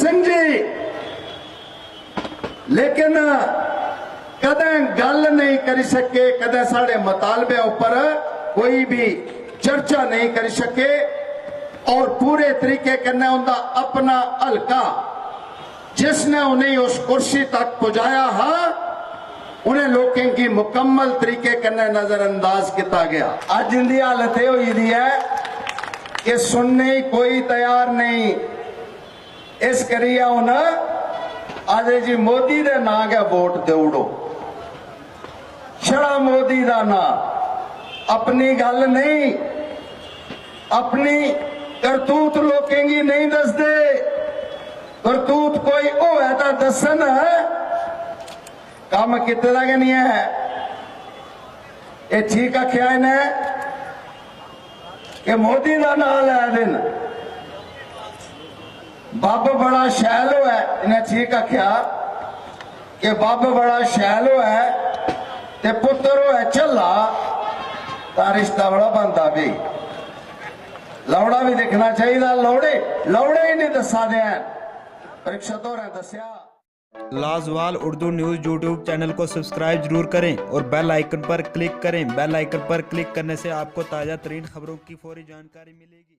सिंह जी, लेकिन कदें गल नहीं कर सके, कदें साढ़े मुतालबे ऊपर कोई भी चर्चा नहीं कर सके और पूरे तरीके कन्नै उनका अपना हल्का जिसने उन्हें उस कुर्सी तक पहुंचाया हा उन्हें लोगों की मुकम्मल तरीके कन्नै नजरअंदाज किया गया। अज इनकी हालत यह हुई दी है कि सुनने ही कोई तैयार नहीं। इस करिए हुन आज जी मोदी दे ना गया वोट देउड़ो, छड़ा मोदी का ना, अपनी गल नहीं, अपनी करतूत लोगों की नहीं दसदे। करतूत कोई हो है तो दसन, काम किते दा कि नहीं है। ये ठीक आख्या इन्हें कि मोदी का नाम लै देन, बब बड़ा शैल है। इन्हें ठीक आख्या कि बब बड़ा शैल है ते पुत्र है झल्ला, तो रिश्ता बड़ा बनता भी। लौड़ा भी देखना चाहिए। लौड़े ही नहीं दसा दे परीक्षा तो दसिया। लाजवाल उर्दू न्यूज़ यूट्यूब चैनल को सब्सक्राइब जरूर करें और बेल आइकन पर क्लिक करें। बेल आइकन पर क्लिक करने से आपको ताज़ा तरीन खबरों की फौरी जानकारी मिलेगी।